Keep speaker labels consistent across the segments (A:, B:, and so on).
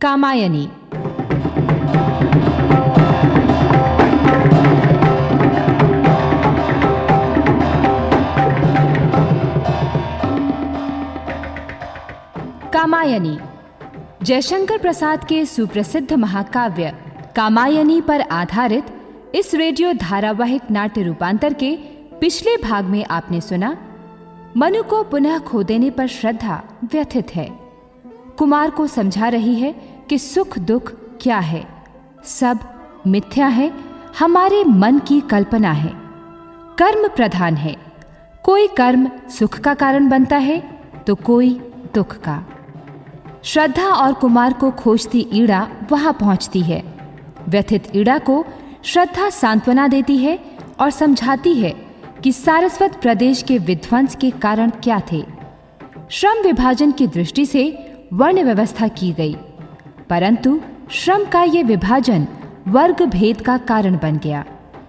A: कामायनी। कामायनी जयशंकर प्रसाद के सुप्रसिद्ध महाकाव्य कामायनी पर आधारित इस रेडियो धारावाहिक नाट्य रूपांतर के पिछले भाग में आपने सुना, मनु को पुनः खो देने पर श्रद्धा व्यथित है। कुमार को समझा रही है कि सुख दुख क्या है, सब मिथ्या है, हमारे मन की कल्पना है। कर्म प्रधान है, कोई कर्म सुख का कारण बनता है तो कोई दुख का। श्रद्धा और कुमार को खोजती ईड़ा वहां पहुंचती है। व्यथित ईड़ा को श्रद्धा सांत्वना देती है और समझाती है कि सारस्वत प्रदेश के विध्वंस के कारण क्या थे। श्रम विभाजन की दृष्टि से वर्ण व्यवस्था की गई, परंतु श्रम का ये विभाजन वर्ग भेद का कारण बन गया।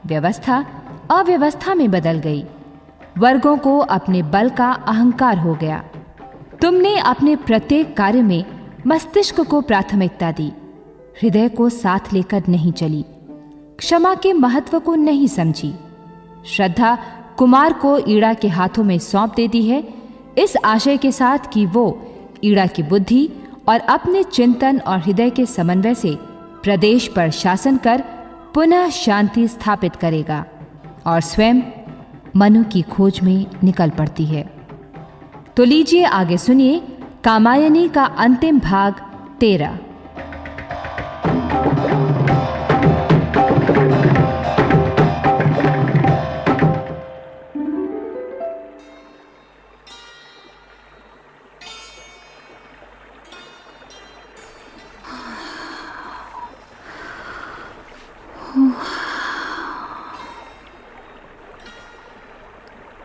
A: व्यवस्था अव्यवस्था में बदल गई। वर्गों को अपने बल का अहंकार हो गया। तुमने अपने प्रत्येक कार्य में मस्तिष्क को प्राथमिकता दी, हृदय को साथ लेकर नहीं चली, क्षमा के महत्व को नहीं समझी। श्रद्धा कुमार को ईड़ा के हाथों में सौंप देती है, इस आशय के साथ कि वो ईड़ा की बुद्धि और अपने चिंतन और हृदय के समन्वय से प्रदेश पर शासन कर पुनः शांति स्थापित करेगा, और स्वयं मनु की खोज में निकल पड़ती है। तो लीजिए आगे सुनिए कामायनी का अंतिम भाग 13।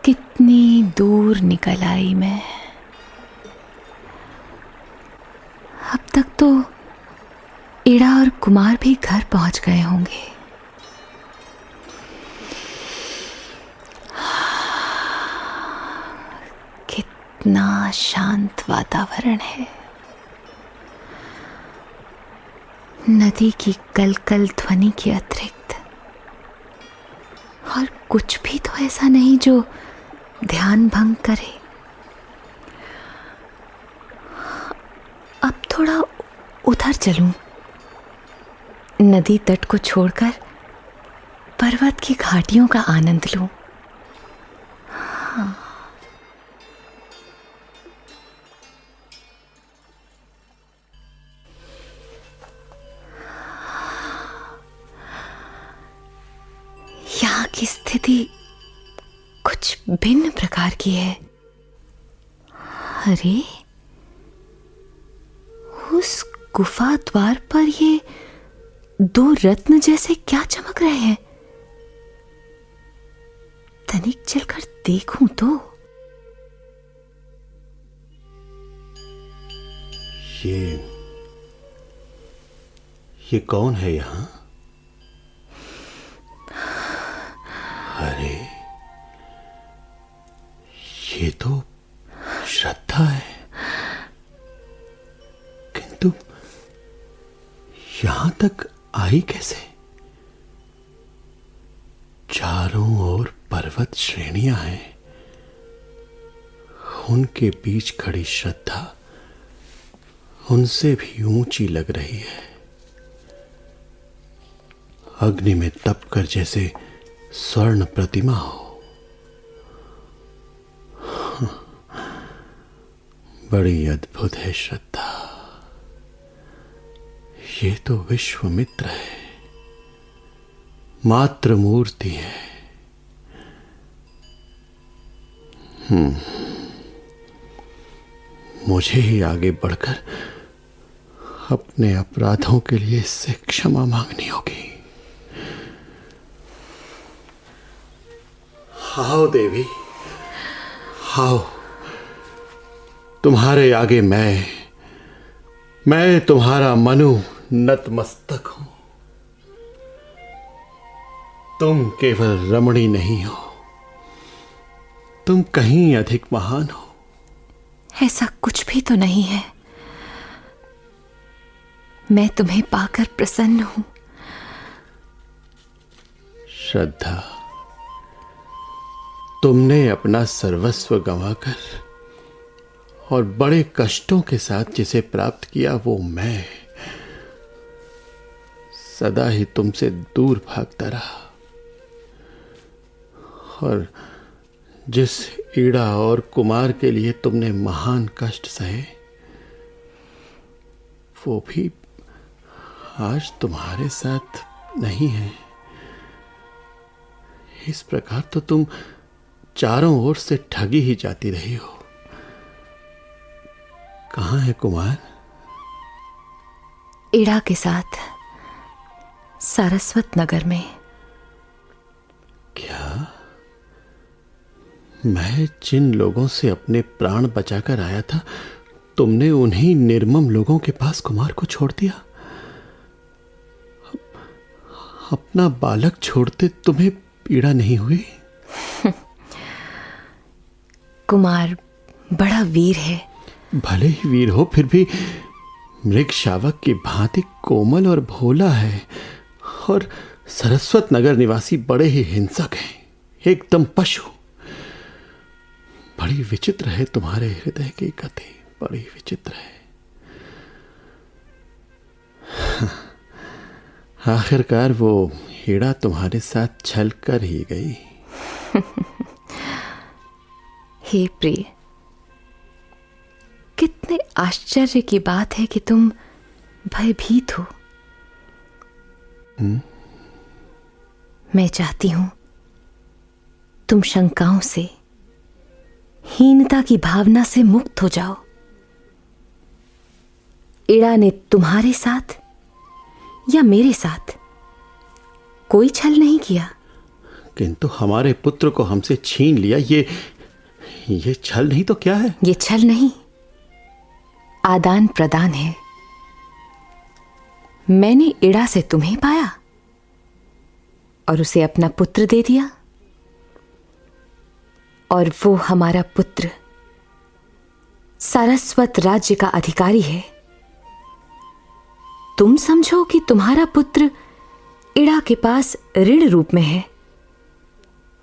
B: कितनी दूर निकल आई मैं। अब तक तो ईड़ा और कुमार भी घर पहुंच गए होंगे। कितना शांत वातावरण है। नदी की कलकल ध्वनि के अतिरिक्त और कुछ भी तो ऐसा नहीं जो ध्यान भंग करे। अब थोड़ा उधर चलूं, नदी तट को छोड़कर पर्वत की घाटियों का आनंद लूं। यहाँ की स्थिति कुछ भिन्न प्रकार की है। अरे, उस गुफा द्वार पर ये दो रत्न जैसे क्या चमक रहे हैं? तनिक चलकर देखूं तो।
C: ये कौन है यहां? अरे, ये तो श्रद्धा है, किंतु यहां तक आई कैसे? चारों ओर पर्वत श्रेणियां हैं, उनके बीच खड़ी श्रद्धा उनसे भी ऊंची लग रही है। अग्नि में तपकर जैसे स्वर्ण प्रतिमा हो। बड़ी अद्भुत है श्रद्धा। ये तो विश्वामित्र है, मात्र मूर्ति है। मुझे ही आगे बढ़कर अपने अपराधों के लिए इससे क्षमा मांगनी होगी। आओ देवी, आओ, तुम्हारे आगे मैं तुम्हारा मनु नतमस्तक हूं। तुम केवल रमणी नहीं हो, तुम कहीं अधिक महान हो।
B: ऐसा कुछ भी तो नहीं है। मैं तुम्हें पाकर प्रसन्न हूं।
C: श्रद्धा, तुमने अपना सर्वस्व गंवाकर और बड़े कष्टों के साथ जिसे प्राप्त किया, वो मैं सदा ही तुमसे दूर भागता रहा। और जिस ईड़ा और कुमार के लिए तुमने महान कष्ट सहे, वो भी आज तुम्हारे साथ नहीं है। इस प्रकार तो तुम चारों ओर से ठगी ही जाती रही हो। कहां है कुमार?
B: ईड़ा के साथ सारस्वत नगर में।
C: क्या? मैं जिन लोगों से अपने प्राण बचाकर आया था, तुमने उन्हीं निर्मम लोगों के पास कुमार को छोड़ दिया? अपना बालक छोड़ते तुम्हें पीड़ा नहीं हुई?
B: कुमार बड़ा वीर है।
C: भले ही वीर हो, फिर भी मृग शावक की भांति कोमल और भोला है। और सरस्वत नगर निवासी बड़े ही हिंसक हैं, एकदम पशु। बड़ी विचित्र है तुम्हारे हृदय की गति, बड़ी विचित्र है। आखिरकार वो हीड़ा तुम्हारे साथ छल कर ही गई।
B: हे प्रिय, कितने आश्चर्य की बात है कि तुम भयभीत हो। मैं चाहती हूं तुम शंकाओं से, हीनता की भावना से मुक्त हो जाओ। ईड़ा ने तुम्हारे साथ या मेरे साथ कोई छल नहीं किया।
C: किंतु हमारे पुत्र को हमसे छीन लिया, ये छल नहीं तो क्या है?
B: ये छल नहीं, आदान प्रदान है। मैंने ईड़ा से तुम्हें पाया और उसे अपना पुत्र दे दिया, और वो हमारा पुत्र सारस्वत राज्य का अधिकारी है। तुम समझो कि तुम्हारा पुत्र ईड़ा के पास ऋण रूप में है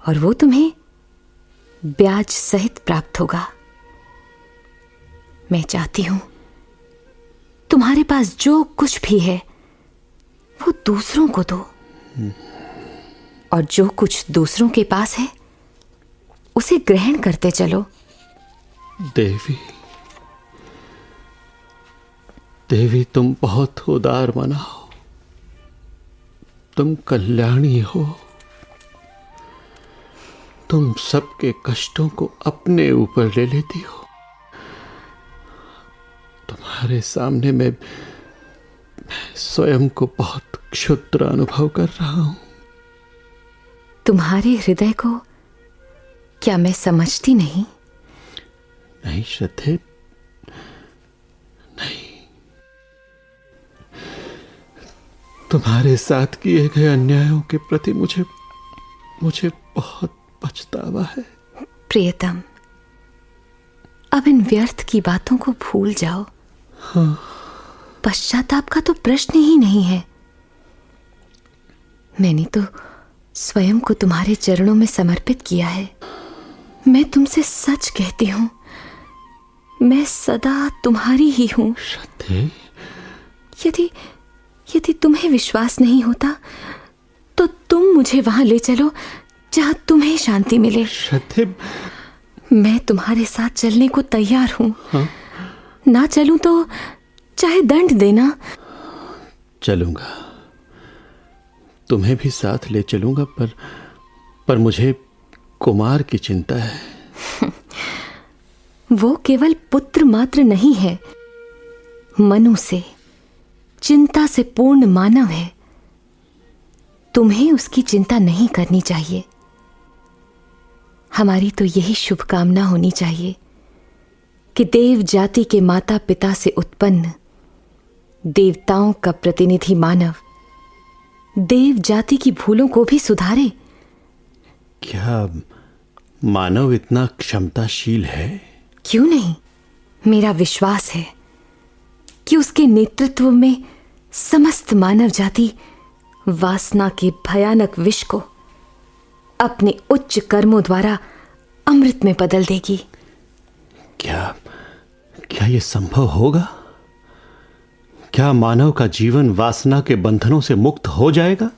B: और वो तुम्हें ब्याज सहित प्राप्त होगा। मैं चाहती हूं तुम्हारे पास जो कुछ भी है वो दूसरों को दो, और जो कुछ दूसरों के पास है उसे ग्रहण करते चलो।
C: देवी, तुम बहुत उदार मना हो, तुम कल्याणी हो। तुम सबके कष्टों को अपने ऊपर ले लेती हो। तुम्हारे सामने मैं स्वयं को बहुत क्षुद्र अनुभव कर रहा हूं।
B: तुम्हारे हृदय को क्या मैं समझती नहीं?
C: नहीं श्रद्धे, नहीं। तुम्हारे साथ किए गए अन्यायों के प्रति मुझे बहुत पछतावा है।
B: प्रियतम, अब इन व्यर्थ की बातों को भूल जाओ।
C: हाँ।
B: पश्चाताप का तो प्रश्न ही नहीं है। मैंने तो स्वयं को तुम्हारे चरणों में समर्पित किया है। मैं तुमसे सच कहती हूं, मैं सदा तुम्हारी ही हूं।
C: श्रद्धे,
B: यदि तुम्हें विश्वास नहीं होता तो तुम मुझे वहां ले चलो जहां तुम्हें शांति मिले।
C: श्रद्धे,
B: मैं तुम्हारे साथ चलने को तैयार हूं।
C: हाँ?
B: ना चलूं तो चाहे दंड देना।
C: चलूंगा, तुम्हें भी साथ ले चलूंगा, पर मुझे कुमार की चिंता है।
B: वो केवल पुत्र मात्र नहीं है, मनु से, चिंता से पूर्ण मानव है। तुम्हें उसकी चिंता नहीं करनी चाहिए। हमारी तो यही शुभकामना होनी चाहिए कि देव जाति के माता पिता से उत्पन्न देवताओं का प्रतिनिधि मानव देव जाति की भूलों को भी सुधारे।
C: क्या मानव इतना क्षमताशील है?
B: क्यों नहीं? मेरा विश्वास है कि उसके नेतृत्व में समस्त मानव जाति वासना के भयानक विष को अपने उच्च कर्मों द्वारा अमृत में बदल देगी।
C: क्या क्या यह संभव होगा? क्या मानव का जीवन वासना के बंधनों से मुक्त हो जाएगा?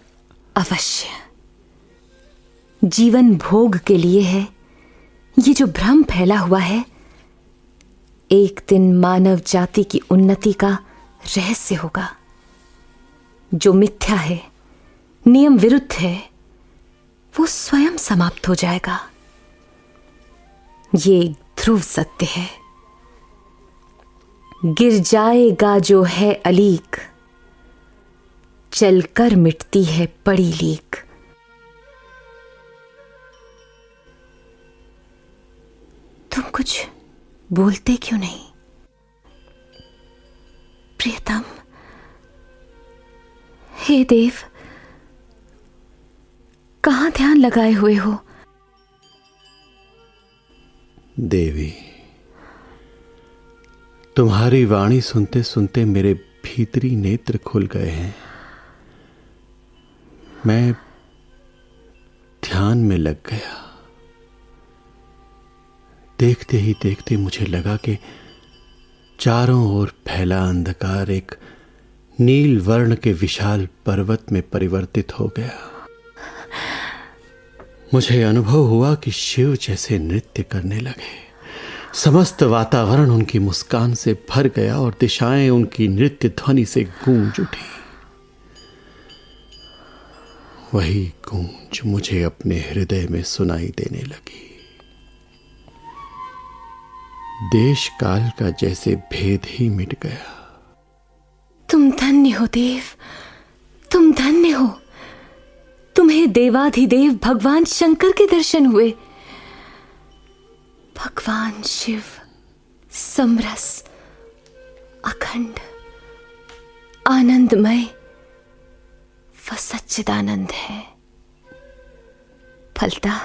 B: अवश्य। जीवन भोग के लिए है, ये जो भ्रम फैला हुआ है, एक दिन मानव जाति की उन्नति का रहस्य होगा। जो मिथ्या है, नियम विरुद्ध है, वो स्वयं समाप्त हो जाएगा। ये एक ध्रुव सत्य है। गिर जाएगा जो है अलीक, चलकर मिटती है पड़ी लीक। तुम कुछ बोलते क्यों नहीं? प्रियतम, हे देव, कहां ध्यान लगाए हुए हो?
C: देवी, तुम्हारी वाणी सुनते सुनते मेरे भीतरी नेत्र खुल गए हैं। मैं ध्यान में लग गया। देखते ही देखते मुझे लगा कि चारों ओर फैला अंधकार एक नील वर्ण के विशाल पर्वत में परिवर्तित हो गया। मुझे अनुभव हुआ कि शिव जैसे नृत्य करने लगे। समस्त वातावरण उनकी मुस्कान से भर गया और दिशाएं उनकी नृत्य ध्वनि से गूंज उठी। वही गूंज मुझे अपने हृदय में सुनाई देने लगी। देश काल का जैसे भेद ही मिट गया।
B: तुम धन्य हो देव, तुम धन्य हो। तुम्हें देवाधिदेव भगवान शंकर के दर्शन हुए। भगवान शिव समरस, अखंड, आनंदमय व सच्चिदानंद है। फलतः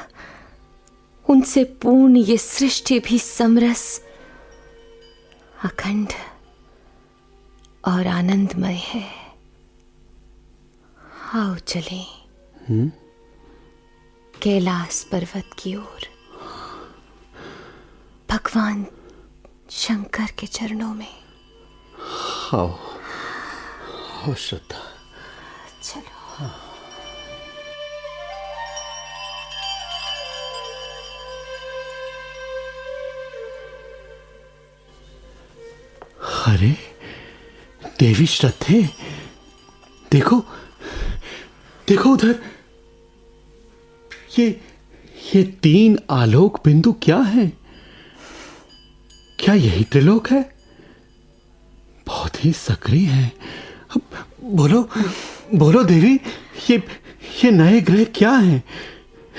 B: उनसे पूर्ण ये सृष्टि भी समरस, अखंड और आनंदमय है। आओ चलें कैलाश पर्वत की ओर, भगवान शंकर के चरणों में।
C: आओ, आओ श्रद्धा,
B: चलो।
C: अरे देवी श्रद्धे, देखो देखो उधर, ये तीन आलोक बिंदु क्या हैं? क्या यही त्रिलोक है? बहुत ही सक्रिय है। बोलो बोलो देवी, ये नए ग्रह क्या हैं?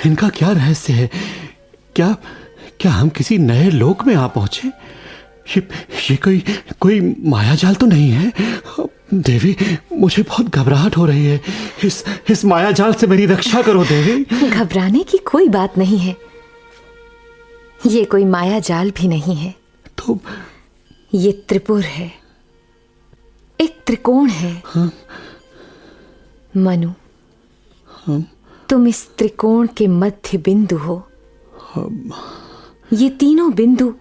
C: इनका क्या रहस्य है? क्या हम किसी नए लोक में आ पहुंचे? ये कोई मायाजाल तो नहीं है? देवी, मुझे बहुत घबराहट हो रही है। इस मायाजाल से मेरी रक्षा करो देवी।
B: घबराने की कोई बात नहीं है। ये कोई मायाजाल भी नहीं है।
C: तो
B: ये त्रिपुर है, एक त्रिकोण है। मनु, तुम इस त्रिकोण के मध्य बिंदु हो। ये तीनों बिंदु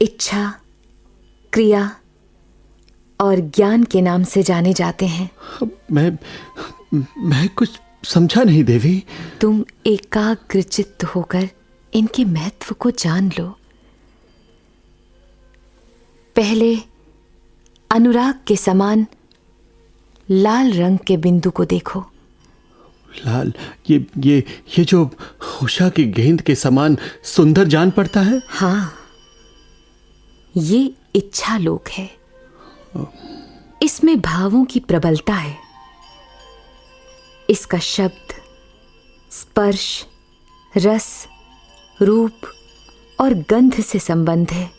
B: इच्छा, क्रिया और ज्ञान के नाम से जाने जाते हैं।
C: मैं कुछ समझा नहीं देवी।
B: तुम एकाग्रचित्त होकर इनके महत्व को जान लो। पहले अनुराग के समान लाल रंग के बिंदु को देखो।
C: लाल, ये जो उषा की गेंद के समान सुंदर जान पड़ता है।
B: हाँ, ये इच्छा लोक है। इसमें भावों की प्रबलता है। इसका शब्द, स्पर्श, रस, रूप और गंध से संबंध है।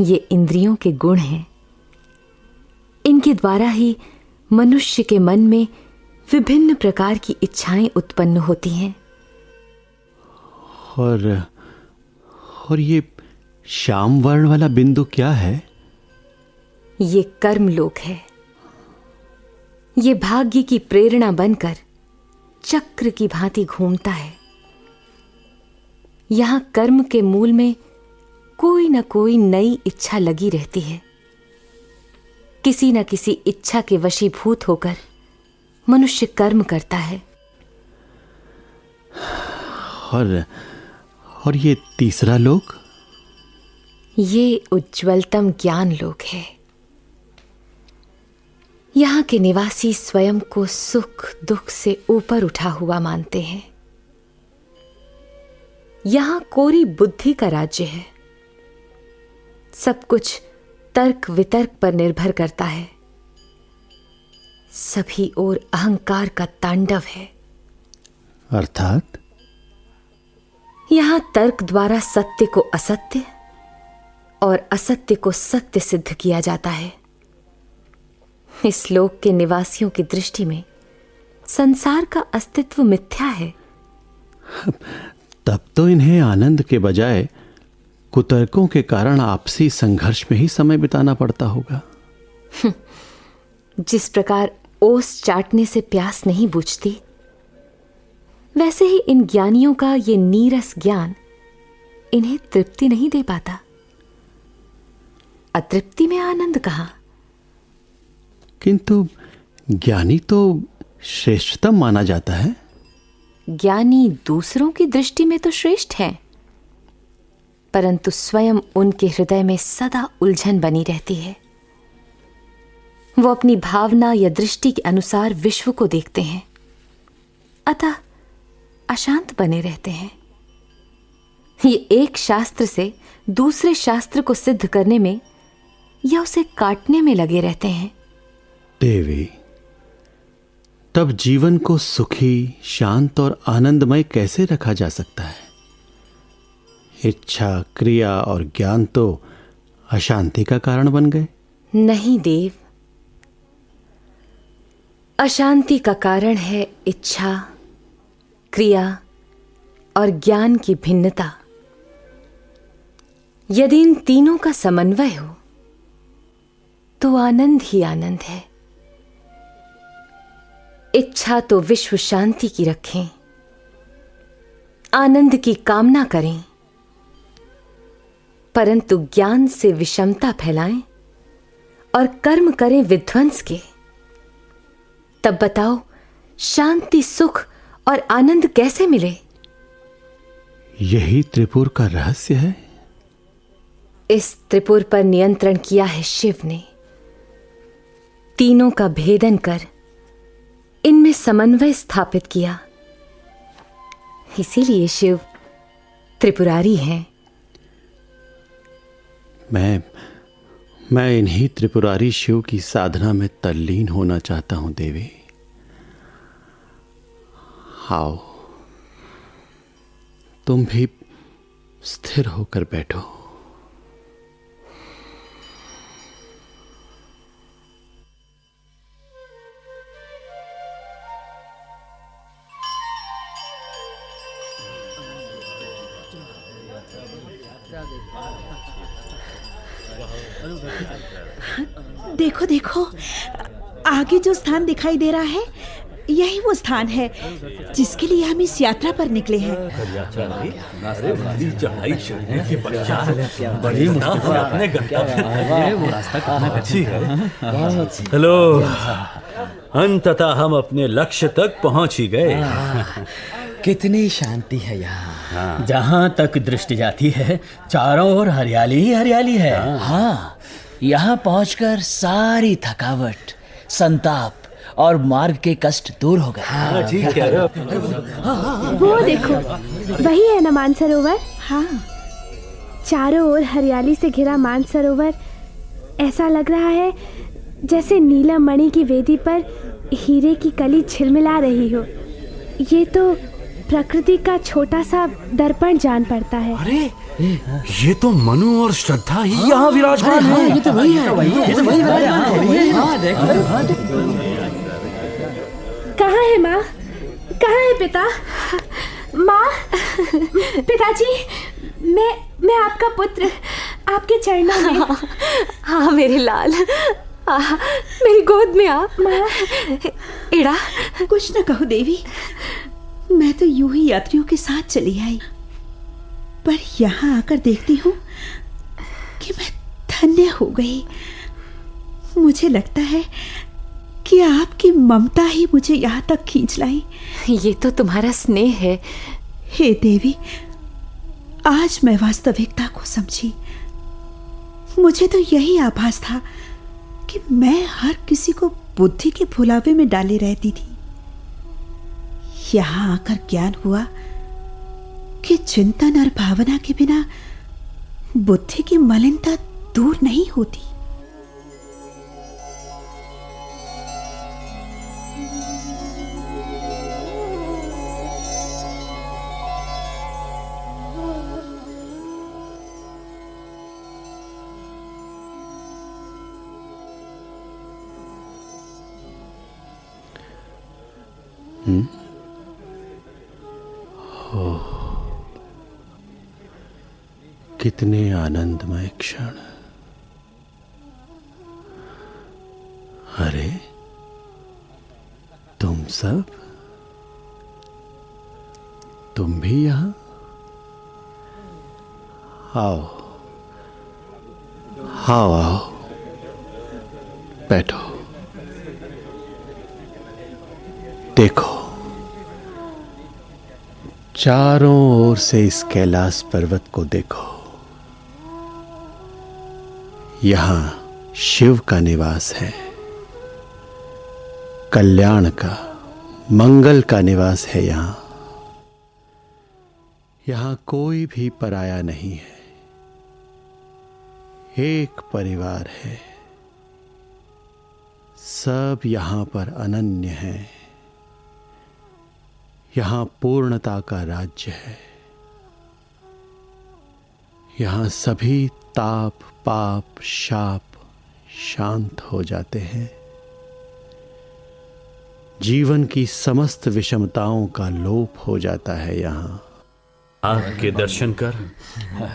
B: ये इंद्रियों के गुण हैं। इनके द्वारा ही मनुष्य के मन में विभिन्न प्रकार की इच्छाएं उत्पन्न होती हैं।
C: और ये श्याम वर्ण वाला बिंदु क्या है?
B: ये कर्म लोक है। ये भाग्य की प्रेरणा बनकर चक्र की भांति घूमता है। यहां कर्म के मूल में कोई न कोई नई इच्छा लगी रहती है। किसी न किसी इच्छा के वशीभूत होकर मनुष्य कर्म करता है।
C: और ये तीसरा लोक?
B: ये उज्ज्वलतम ज्ञान लोक है। यहाँ के निवासी स्वयं को सुख दुख से ऊपर उठा हुआ मानते हैं। यहाँ कोरी बुद्धि का राज्य है। सब कुछ तर्क वितर्क पर निर्भर करता है। सभी ओर अहंकार का तांडव है।
C: अर्थात
B: यहाँ तर्क द्वारा सत्य को असत्य और असत्य को सत्य सिद्ध किया जाता है। इस लोक के निवासियों की दृष्टि में संसार का अस्तित्व मिथ्या है।
C: तब तो इन्हें आनंद के बजाय कुतर्कों के कारण आपसी संघर्ष में ही समय बिताना पड़ता होगा।
B: जिस प्रकार ओस चाटने से प्यास नहीं बुझती, वैसे ही इन ज्ञानियों का ये नीरस ज्ञान इन्हें तृप्ति नहीं दे पाता। अतृप्ति में आनंद कहां?
C: किंतु ज्ञानी तो श्रेष्ठतम माना जाता है।
B: ज्ञानी दूसरों की दृष्टि में तो श्रेष्ठ है, परंतु स्वयं उनके हृदय में सदा उलझन बनी रहती है। वो अपनी भावना या दृष्टि के अनुसार विश्व को देखते हैं, अतः अशांत बने रहते हैं। ये एक शास्त्र से दूसरे शास्त्र को सिद्ध करने में या उसे काटने में लगे रहते हैं।
C: देवी, तब जीवन को सुखी, शांत और आनंदमय कैसे रखा जा सकता है? इच्छा, क्रिया और ज्ञान तो अशांति का कारण बन गए।
B: नहीं देव, अशांति का कारण है इच्छा, क्रिया और ज्ञान की भिन्नता। यदि इन तीनों का समन्वय हो तो आनंद ही आनंद है। इच्छा तो विश्व शांति की रखें, आनंद की कामना करें, परंतु ज्ञान से विषमता फैलाएं और कर्म करें विध्वंस के। तब बताओ, शांति, सुख और आनंद कैसे मिले?
C: यही त्रिपुर का रहस्य है।
B: इस त्रिपुर पर नियंत्रण किया है शिव ने। तीनों का भेदन कर इनमें समन्वय स्थापित किया। इसीलिए शिव त्रिपुरारी हैं।
C: मैं इन्हीं त्रिपुरारी शिव की साधना में तल्लीन होना चाहता हूं देवी। आओ, तुम भी स्थिर होकर बैठो।
D: देखो देखो, आगे जो स्थान दिखाई दे रहा है, यही वो स्थान है जिसके लिए हम इस यात्रा पर निकले हैं।
E: हेलो, अंततः हम अपने लक्ष्य तक पहुंच ही गए।
F: कितनी शांति है यहाँ। जहाँ तक दृष्टि जाती है चारों ओर हरियाली ही हरियाली है। हाँ, यहाँ पहुँचकर सारी थकावट, संताप और मार्ग के कष्ट दूर हो गए।
E: हाँ, ठीक कह रहे हो।
G: वो देखो, वही है ना मानसरोवर। हाँ, चारों ओर हरियाली से घिरा मानसरोवर ऐसा लग रहा है जैसे नीलम मणि की वेदी पर हीरे की कली झिलमिला रही हो। ये तो प्रकृति का छोटा सा दर्पण जान पड़ता है।
E: अरे, ये तो मनु और श्रद्धा ही यहाँ विराजमान है।
F: ये तो वही है।
G: कहाँ है माँ? कहाँ है पिता? माँ, पिताजी, मैं आपका पुत्र, आपके चरणों में।
B: हाँ मेरे लाल, मेरी गोद में आ। एड़ा,
D: कुछ न कहो देवी, मैं तो यूं ही यात्रियों के साथ चली आई, पर यहाँ आकर देखती हूँ कि मैं धन्य हो गई। मुझे लगता है कि आपकी ममता ही मुझे यहाँ तक खींच लाई।
B: ये तो तुम्हारा स्नेह है।
D: हे देवी, आज मैं वास्तविकता को समझी। मुझे तो यही आभास था कि मैं हर किसी को बुद्धि के भुलावे में डाले रहती थी। यहां आकर ज्ञान हुआ कि चिंतन और भावना के बिना बुद्धि की मलिनता दूर नहीं होती।
C: कितने आनंदमय क्षण। अरे तुम सब, तुम भी यहां आओ, आओ आओ, बैठो। देखो, चारों ओर से इस कैलाश पर्वत को देखो। यहां शिव का निवास है, कल्याण का, मंगल का निवास है। यहां कोई भी पराया नहीं है, एक परिवार है। सब यहां पर अनन्य है। यहां पूर्णता का राज्य है। यहां सभी ताप, पाप, शाप शांत हो जाते हैं। जीवन की समस्त विषमताओं का लोप हो जाता है। यहां
E: आपके दर्शन कर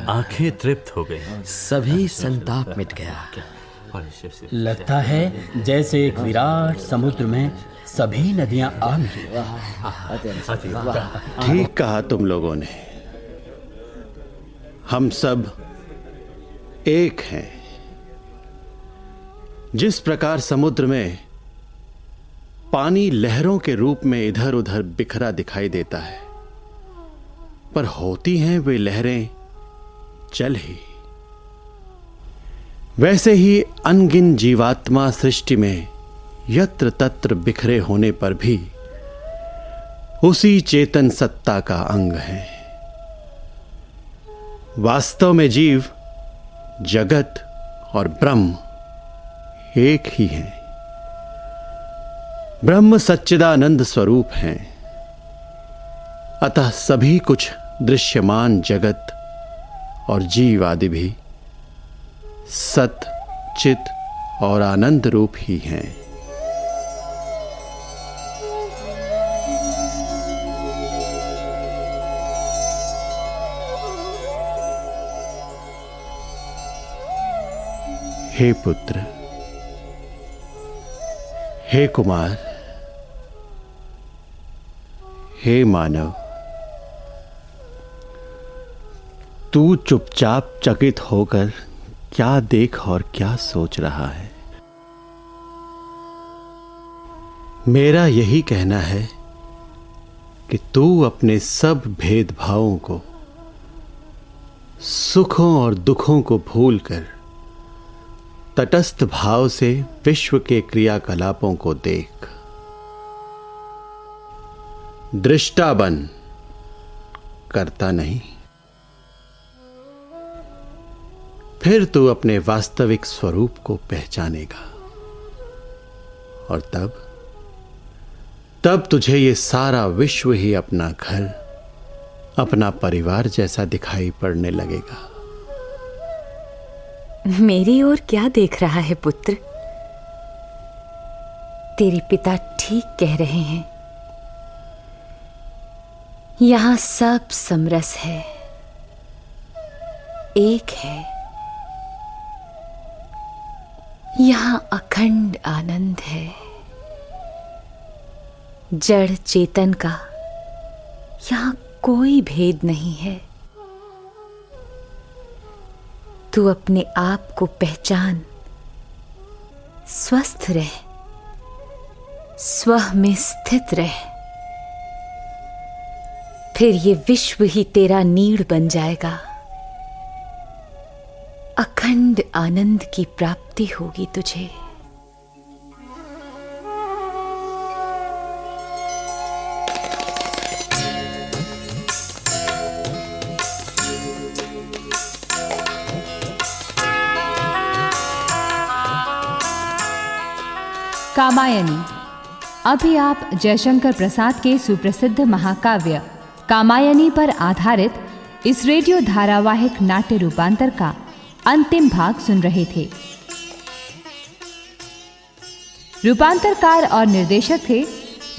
E: आंखें तृप्त हो गई।
F: सभी संताप मिट गया। लगता है जैसे एक विराट समुद्र में सभी नदियां आ मिली।
C: ठीक कहा तुम लोगों ने। हम सब एक हैं। जिस प्रकार समुद्र में पानी लहरों के रूप में इधर उधर बिखरा दिखाई देता है, पर होती हैं वे लहरें जल ही, वैसे ही अनगिन जीवात्मा सृष्टि में यत्र तत्र बिखरे होने पर भी उसी चेतन सत्ता का अंग है। वास्तव में जीव, जगत और ब्रह्म एक ही हैं। ब्रह्म सच्चिदानंद स्वरूप हैं। अतः सभी कुछ दृश्यमान जगत और जीव आदि भी सत, चित और आनंद रूप ही हैं। हे पुत्र, हे कुमार, हे मानव, तू चुपचाप चकित होकर क्या देख और क्या सोच रहा है? मेरा यही कहना है कि तू अपने सब भेदभावों को, सुखों और दुखों को भूलकर तटस्थ भाव से विश्व के क्रियाकलापों को देख। दृष्टा बन, करता नहीं। फिर तू अपने वास्तविक स्वरूप को पहचानेगा और तब तुझे ये सारा विश्व ही अपना घर, अपना परिवार जैसा दिखाई पड़ने लगेगा।
B: मेरी ओर क्या देख रहा है पुत्र? तेरे पिता ठीक कह रहे हैं। यहां सब समरस है, एक है। यहाँ अखंड आनंद है, जड़ चेतन का यहाँ कोई भेद नहीं है। तू अपने आप को पहचान, स्वस्थ रह, स्व में स्थित रह, फिर ये विश्व ही तेरा नीड़ बन जाएगा। अखंड आनंद की प्राप्ति होगी तुझे।
A: कामायनी। अभी आप जयशंकर प्रसाद के सुप्रसिद्ध महाकाव्य कामायनी पर आधारित इस रेडियो धारावाहिक नाट्य रूपांतर का अंतिम भाग सुन रहे थे। रूपांतरकार और निर्देशक थे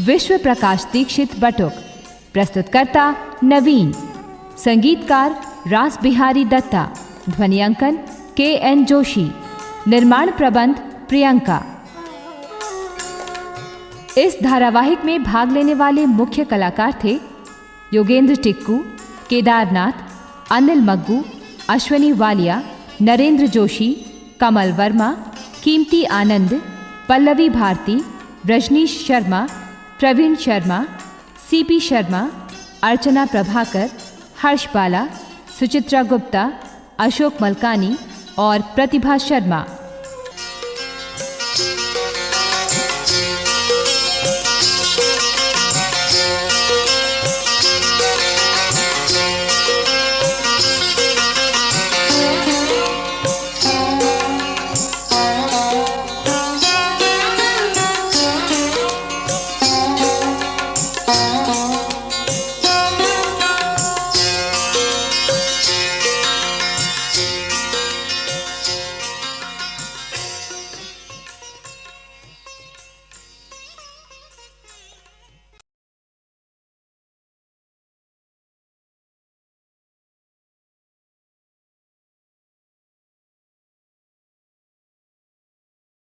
A: विश्व प्रकाश दीक्षित बटुक, प्रस्तुतकर्ता नवीन, संगीतकार रास बिहारी दत्ता, ध्वनियांकन KN जोशी, निर्माण प्रबंध प्रियंका। इस धारावाहिक में भाग लेने वाले मुख्य कलाकार थे योगेंद्र टिक्कू, केदारनाथ, अनिल मग्गू, अश्वनी वालिया, नरेंद्र जोशी, कमल वर्मा, कीमती आनंद, पल्लवी भारती, रजनीश शर्मा, प्रवीण शर्मा, CP शर्मा, अर्चना प्रभाकर, हर्ष बाला, सुचित्रा गुप्ता, अशोक मलकानी और प्रतिभा शर्मा।